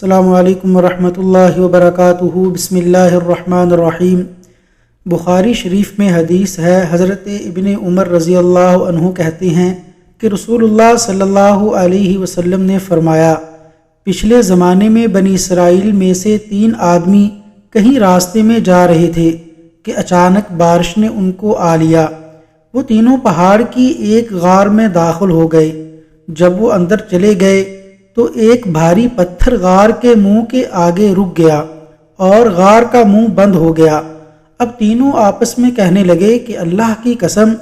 السلام علیکم ورحمۃ اللہ وبرکاتہ۔ بسم اللہ الرحمن الرحیم۔ بخاری شریف میں حدیث ہے، حضرت ابن عمر رضی اللہ عنہ کہتے ہیں کہ رسول اللہ صلی اللہ علیہ وسلم نے فرمایا، پچھلے زمانے میں بنی اسرائیل میں سے 3 آدمی کہیں راستے میں جا رہے تھے کہ اچانک بارش نے ان کو آ لیا۔ وہ تینوں پہاڑ کی ایک غار میں داخل ہو گئے۔ جب وہ اندر چلے گئے تو ایک بھاری پتھر غار کے منہ کے آگے رک گیا اور غار کا منہ بند ہو گیا۔ اب تینوں آپس میں کہنے لگے کہ اللہ کی قسم،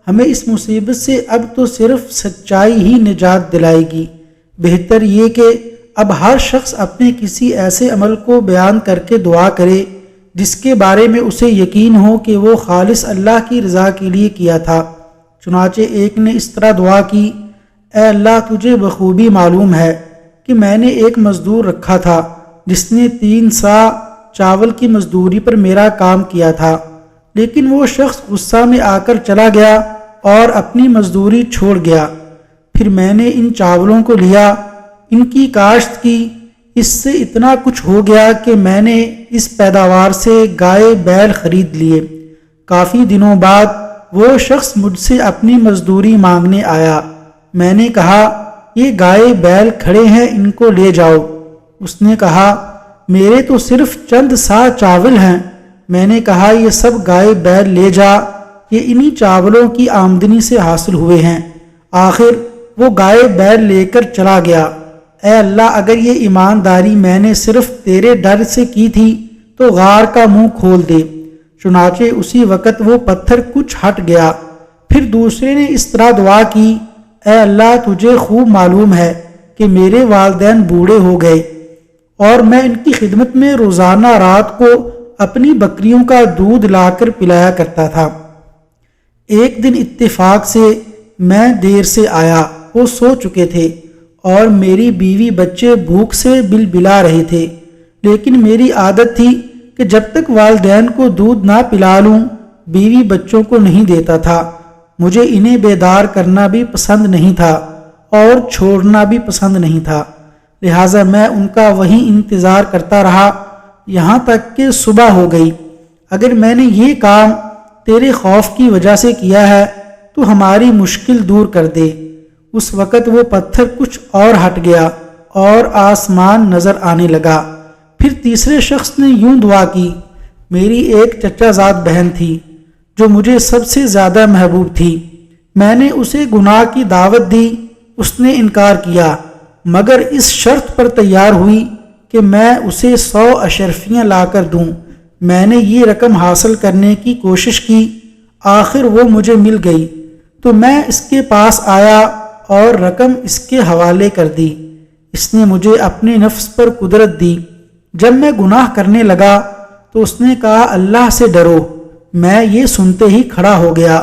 ہمیں اس مصیبت سے اب تو صرف سچائی ہی نجات دلائے گی۔ بہتر یہ کہ اب ہر شخص اپنے کسی ایسے عمل کو بیان کر کے دعا کرے جس کے بارے میں اسے یقین ہو کہ وہ خالص اللہ کی رضا کے لیے کیا تھا۔ چنانچہ ایک نے اس طرح دعا کی، اے اللہ، تجھے بخوبی معلوم ہے کہ میں نے ایک مزدور رکھا تھا جس نے 3 سا چاول کی مزدوری پر میرا کام کیا تھا، لیکن وہ شخص غصہ میں آ کر چلا گیا اور اپنی مزدوری چھوڑ گیا۔ پھر میں نے ان چاولوں کو لیا، ان کی کاشت کی، اس سے اتنا کچھ ہو گیا کہ میں نے اس پیداوار سے گائے بیل خرید لیے۔ کافی دنوں بعد وہ شخص مجھ سے اپنی مزدوری مانگنے آیا۔ میں نے کہا، یہ گائے بیل کھڑے ہیں، ان کو لے جاؤ۔ اس نے کہا، میرے تو صرف چند سا چاول ہیں۔ میں نے کہا، یہ سب گائے بیل لے جا، یہ انہی چاولوں کی آمدنی سے حاصل ہوئے ہیں۔ آخر وہ گائے بیل لے کر چلا گیا۔ اے اللہ، اگر یہ ایمانداری میں نے صرف تیرے ڈر سے کی تھی تو غار کا منہ کھول دے۔ چنانچہ اسی وقت وہ پتھر کچھ ہٹ گیا۔ پھر دوسرے نے اس طرح دعا کی، اے اللہ، تجھے خوب معلوم ہے کہ میرے والدین بوڑھے ہو گئے اور میں ان کی خدمت میں روزانہ رات کو اپنی بکریوں کا دودھ لا کر پلایا کرتا تھا۔ ایک دن اتفاق سے میں دیر سے آیا، وہ سو چکے تھے اور میری بیوی بچے بھوک سے بلبلا رہے تھے، لیکن میری عادت تھی کہ جب تک والدین کو دودھ نہ پلا لوں بیوی بچوں کو نہیں دیتا تھا۔ مجھے انہیں بیدار کرنا بھی پسند نہیں تھا اور چھوڑنا بھی پسند نہیں تھا، لہٰذا میں ان کا وہیں انتظار کرتا رہا یہاں تک کہ صبح ہو گئی۔ اگر میں نے یہ کام تیرے خوف کی وجہ سے کیا ہے تو ہماری مشکل دور کر دے۔ اس وقت وہ پتھر کچھ اور ہٹ گیا اور آسمان نظر آنے لگا۔ پھر تیسرے شخص نے یوں دعا کی، میری ایک چچا زاد بہن تھی جو مجھے سب سے زیادہ محبوب تھی۔ میں نے اسے گناہ کی دعوت دی، اس نے انکار کیا، مگر اس شرط پر تیار ہوئی کہ میں اسے 100 اشرفیاں لا کر دوں۔ میں نے یہ رقم حاصل کرنے کی کوشش کی، آخر وہ مجھے مل گئی تو میں اس کے پاس آیا اور رقم اس کے حوالے کر دی۔ اس نے مجھے اپنے نفس پر قدرت دی۔ جب میں گناہ کرنے لگا تو اس نے کہا، اللہ سے ڈرو۔ میں یہ سنتے ہی کھڑا ہو گیا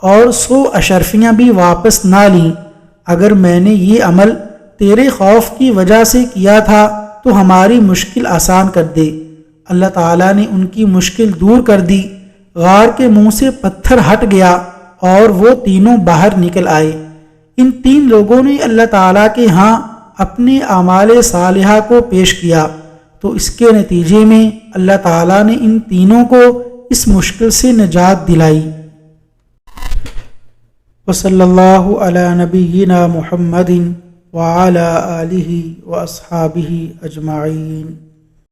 اور 100 اشرفیاں بھی واپس نہ لیں۔ اگر میں نے یہ عمل تیرے خوف کی وجہ سے کیا تھا تو ہماری مشکل آسان کر دے۔ اللہ تعالیٰ نے ان کی مشکل دور کر دی، غار کے منہ سے پتھر ہٹ گیا اور وہ تینوں باہر نکل آئے۔ ان 3 لوگوں نے اللہ تعالیٰ کے ہاں اپنے اعمال صالحہ کو پیش کیا تو اس کے نتیجے میں اللہ تعالیٰ نے ان تینوں کو اس مشکل سے نجات دلائی۔ وصلی اللہ علی نبینا محمد وعلی آلہ واصحابہ اجمعین۔